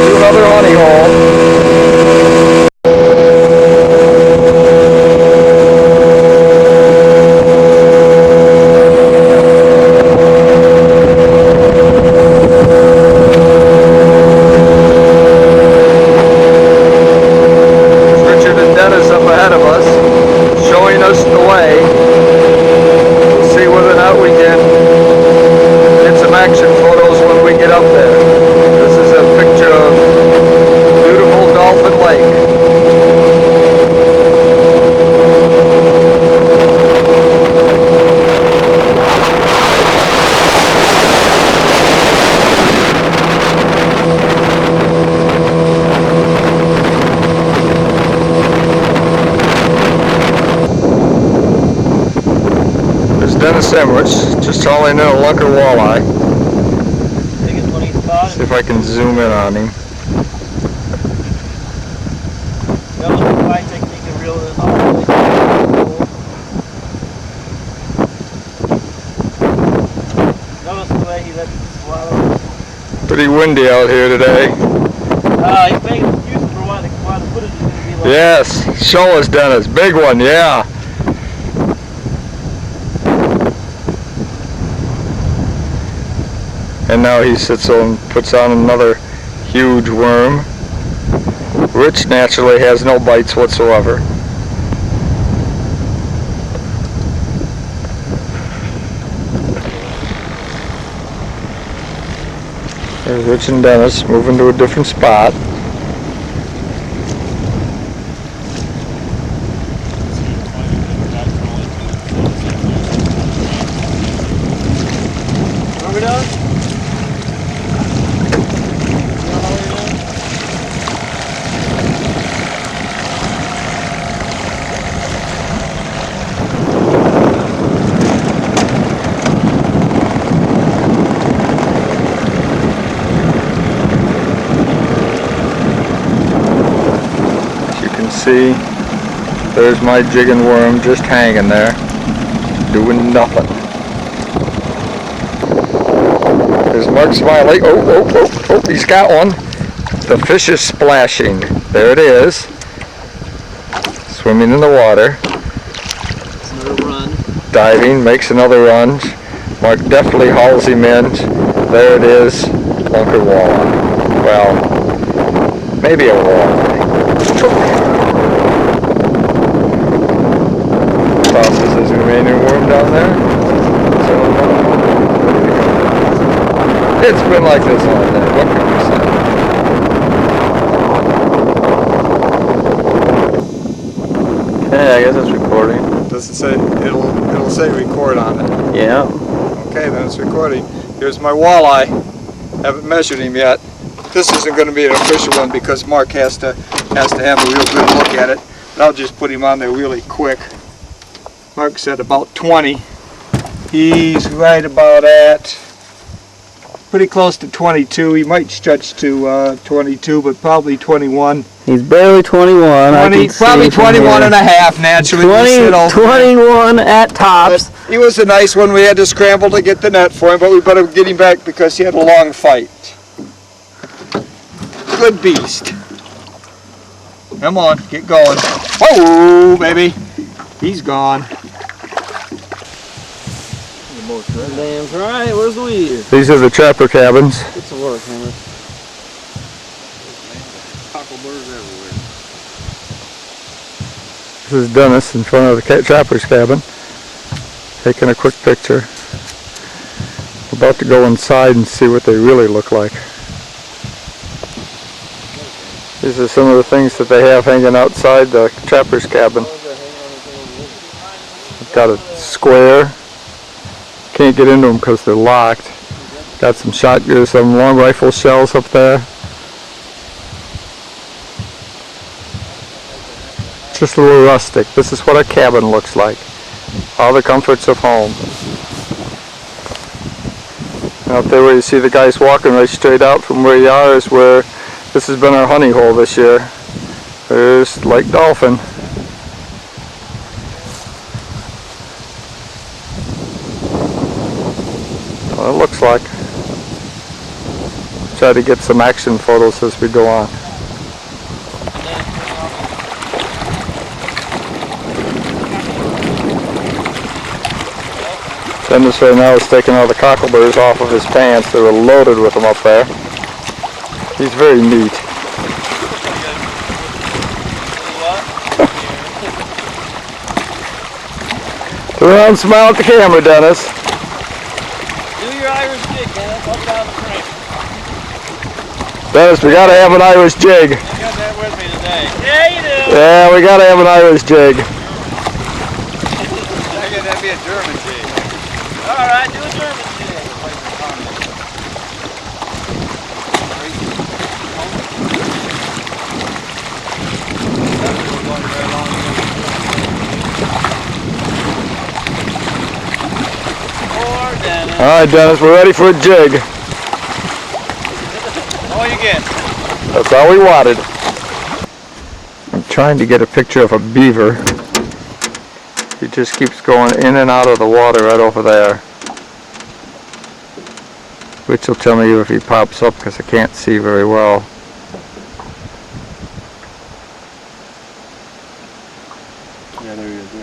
to another honey hole. Action photos when we get up there. This is a picture of beautiful Dolphin Lake. There's Dennis Emmerich just hauling in a lunker walleye. See if I can zoom in on him. Pretty windy out here today. He's making an excuse for why the footage is going to be like. Yes, show us, Dennis. Big one, yeah. And now he sits on, puts on another huge worm. Rich naturally has no bites whatsoever. There's Rich and Dennis moving to a different spot. Are we done? See, there's my jigging worm just hanging there, doing nothing. There's Mark Smiley. Oh, he's got one. The fish is splashing. There it is. Swimming in the water. It's another run. Diving, makes another run. Mark definitely hauls him in. There it is. Lunker walleye. Well, maybe a walleye. Tosses his remaining worm down there. It's been like this all day. What can you say? Okay, I guess it's recording. Does it say it'll say record on it? Yeah. Okay, then it's recording. Here's my walleye. Haven't measured him yet. This isn't going to be an official one because Mark has to have a real good look at it. But I'll just put him on there really quick. Mark said about 20. He's right about at pretty close to 22. He might stretch to 22, but probably 21. He's barely 21. 20, probably 21 and a half naturally. 21 at tops. But he was a nice one. We had to scramble to get the net for him, but we better get him back because he had a long fight. Good beast. Come on, get going. Whoa, baby. He's gone. Damn right. Where's the weed? These are the trapper cabins. Get to work, Hammer. Cockleburrs everywhere. This is Dennis in front of the trapper's cabin, taking a quick picture. About to go inside and see what they really look like. These are some of the things that they have hanging outside the trapper's cabin. Got a square. Can't get into them because they're locked. Got some shotguns, some long rifle shells up there. Just a little rustic. This is what a cabin looks like. All the comforts of home. Out there where you see the guys walking right straight out from where you are is where this has been our honey hole this year. There's Lake Dolphin. Well, it looks like. Try to get some action photos as we go on. Dennis right now is taking all the cockleburrs off of his pants. They were loaded with them up there. He's very neat. Turn around and smile at the camera, Dennis. Do your Irish jig, Dennis. I'll get out of the frame. Dennis, we gotta have an Irish jig. You got that with me today. Yeah, you do. Yeah, we gotta have an Irish jig. That'd be a German jig. All right, do a German jig. Poor Dennis. All right, Dennis, we're ready for a jig. All you get. That's all we wanted. I'm trying to get a picture of a beaver. He just keeps going in and out of the water right over there. Which will tell me if he pops up because I can't see very well. Yeah, there he is.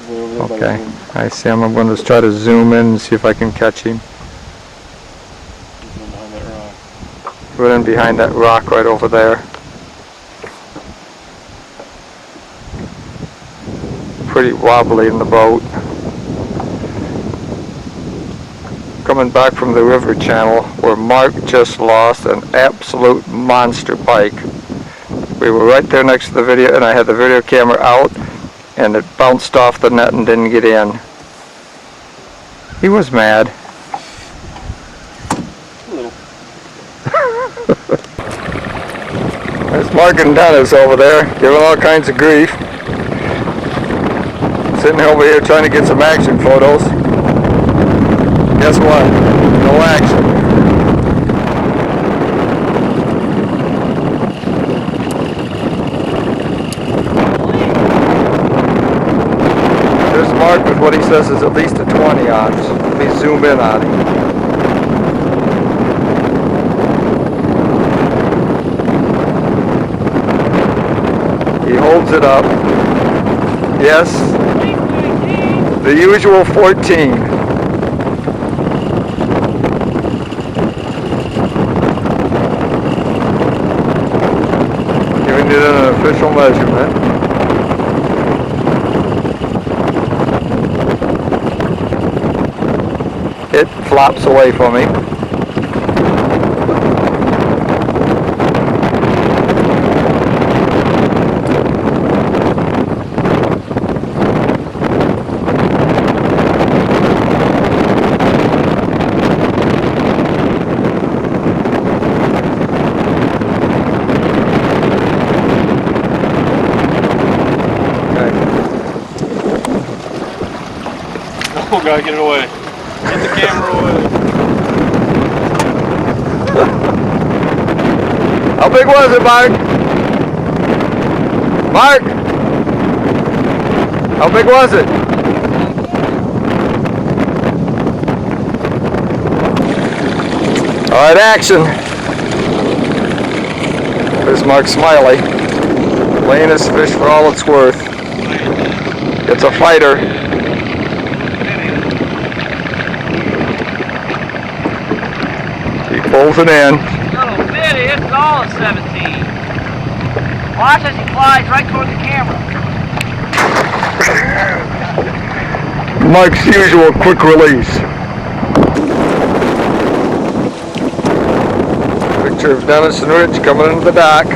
Way over there. Okay, I see him. I'm going to try to zoom in and see if I can catch him. He's behind that rock. Right in behind that rock right over there. Pretty wobbly in the boat. Coming back from the river channel where Mark just lost an absolute monster pike. We were right there next to the video and I had the video camera out and it bounced off the net and didn't get in. He was mad. A little. There's Mark and Dennis over there giving all kinds of grief. Sitting over here trying to get some action photos. Guess what? No action. There's Mark with what he says is at least a 20 on. Let me zoom in on him. He holds it up. Yes, the usual 14. Giving it an official measurement. It flops away from me. Oh, God, get it away. Get the camera away. How big was it, Mark? Mark? How big was it? All right, action. There's Mark Smiley, laying his fish for all it's worth. It's a fighter. He pulls it in. Little bitty, it's all a 17. Watch as he flies right toward the camera. Mark's usual quick release. Picture of Dennis and Rich coming into the dock.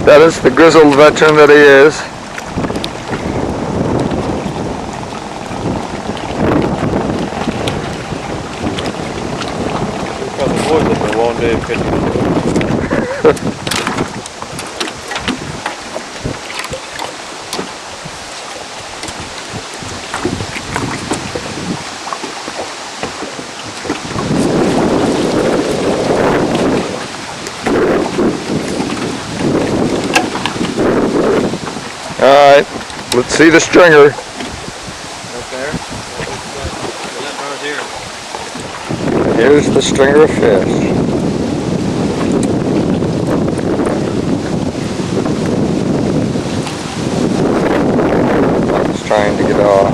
Dennis, the grizzled veteran that he is. The boys have been a long day of fishing. Alright, let's see the stringer. Up there. Right here. Here's the stringer of fish. It's trying to get off.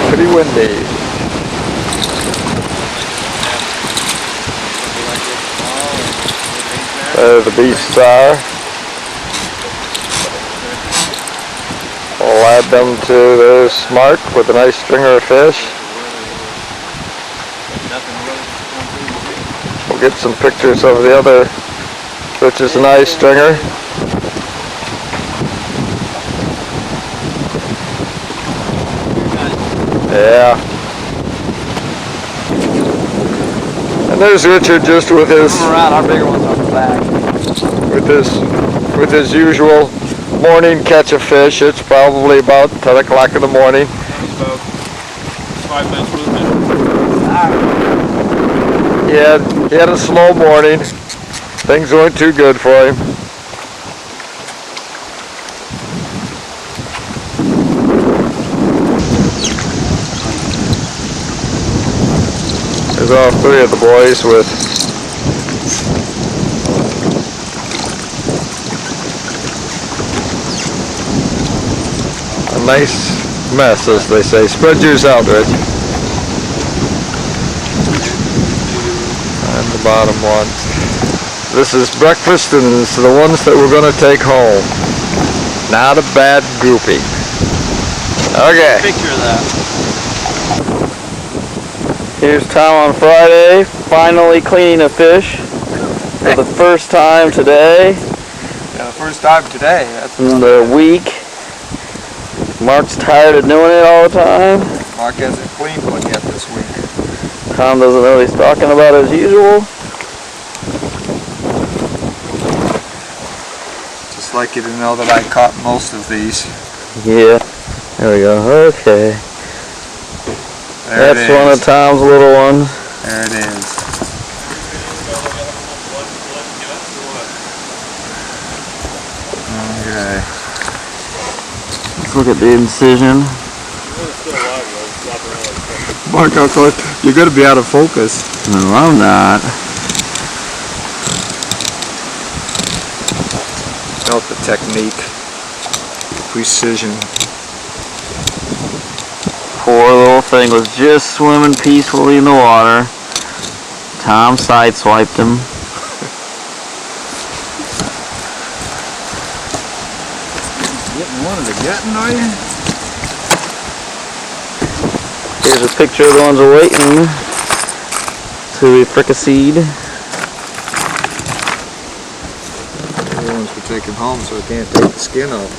Pretty windy. There the beasts are. We'll add them to this mark with a nice stringer of fish. We'll get some pictures of the other, which is a nice stringer. Yeah. And there's Richard just with his around our bigger ones on the back. With his usual morning catch of fish. It's probably about 10 o'clock in the morning. About 5 minutes for the mission. He had a slow morning. Things weren't too good for him. There's all three of the boys with a nice mess, as they say. Spread yours out, Rich. And the bottom one. This is breakfast, and it's the ones that we're going to take home. Not a bad grouping. Okay. Picture of that. Here's Tom on Friday, finally cleaning a fish for the first time today Yeah, the first time today. That's in the week. Mark's tired of doing it all the time. Mark hasn't cleaned one yet this week. Tom doesn't know what he's talking about as usual. Just like you to know that I caught most of these. Yeah, there we go. Okay. There That's it one is. of Tom's little ones. There it is. Okay. Let's look at the incision. Mark, I thought you're going to be out of focus. No, I'm not. Note the technique. Precision. Poor little thing was just swimming peacefully in the water. Tom sideswiped him. Getting one at a gutting, are you? Here's a picture of the ones we're waiting to be fricasseed. The ones we're taking home, so we can't take the skin off.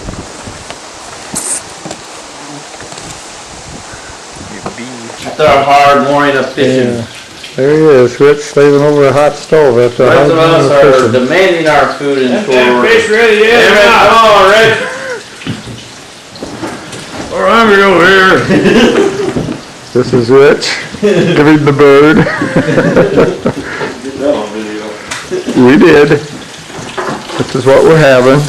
After a hard morning of fishing, There he is, Rich slaving over a hot stove after a most hard of morning us of are fishing. demanding our food and chores. Fish ready yet? Damn it, come on, Rick. We're hungry over here. This is Rich giving the bird. Get that on video. We did. This is what we're having.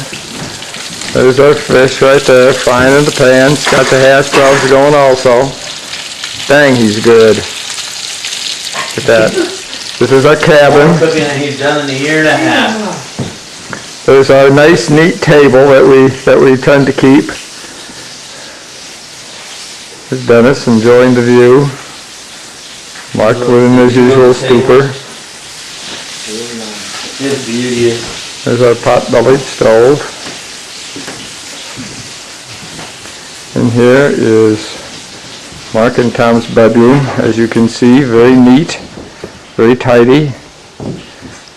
There's our fish right there, frying in the pan. It's got the hash browns going also. Dang, he's good. Look at that. This is our cabin. More cooking than he's done in a year and a half. There's our nice, neat table that we tend to keep. There's Dennis enjoying the view. Mark within his usual stupor. It's beauteous. There's our pot-bellied stove. And here is Mark and Tom's bedroom. As you can see, very neat, very tidy.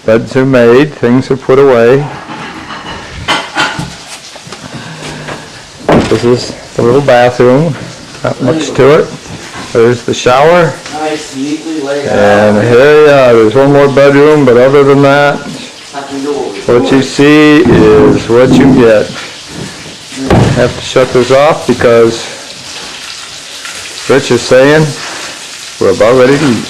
Beds are made, things are put away. This is the little bathroom, not much to it. There's the shower. Nice, neatly laid And out. here, there's one more bedroom, but other than that, Knocking doors. What you see is what you get. Have to shut this off because Rich is saying we're about ready to eat.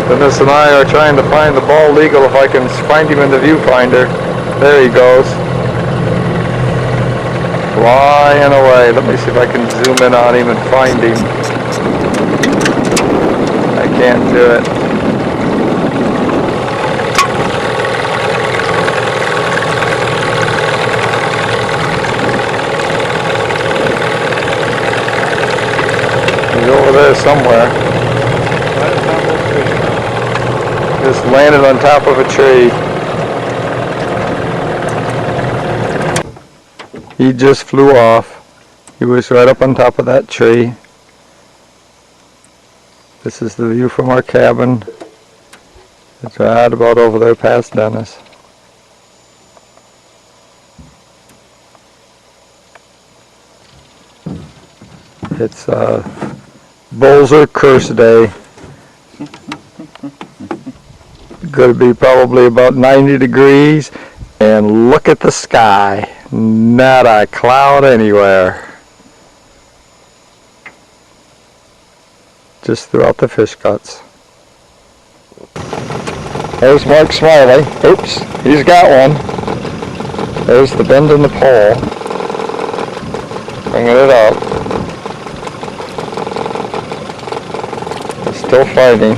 Dennis and I are trying to find the bald eagle if I can find him in the viewfinder. There he goes. Flying away. Let me see if I can zoom in on him and find him. I can't do it. He's over there somewhere. Just landed on top of a tree. He just flew off. He was right up on top of that tree. This is the view from our cabin. It's right about over there past Dennis. It's Bulls or Curse Day. Going to be probably about 90 degrees, and look at the sky. Not a cloud anywhere. Just throughout the fish guts. There's Mark Smiley. Oops, he's got one. There's the bend in the pole. Bringing it up. It's still fighting.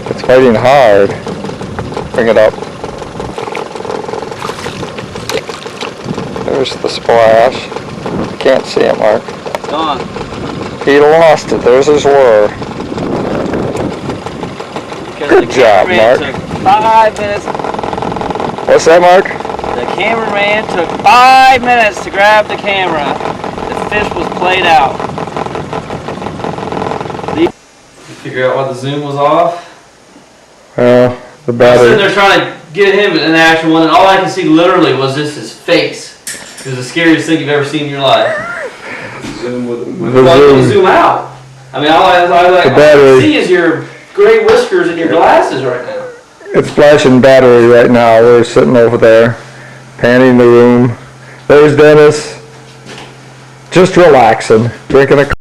It's fighting hard. Bring it up. There's the splash. Can't see it, Mark. It's gone. He lost it. There's his lure. Good job, Mark. Took 5 minutes. What's that, Mark? The cameraman took 5 minutes to grab the camera. The fish was played out. Figure out why the zoom was off. The I was sitting battery. there trying to get him in the actual one, and all I could see literally was just his face. It was the scariest thing you've ever seen in your life. Zoom with Zoom out. I mean, all I can see is your gray whiskers and your glasses right now. It's flashing battery right now. We're sitting over there, panning the room. There's Dennis, just relaxing, drinking a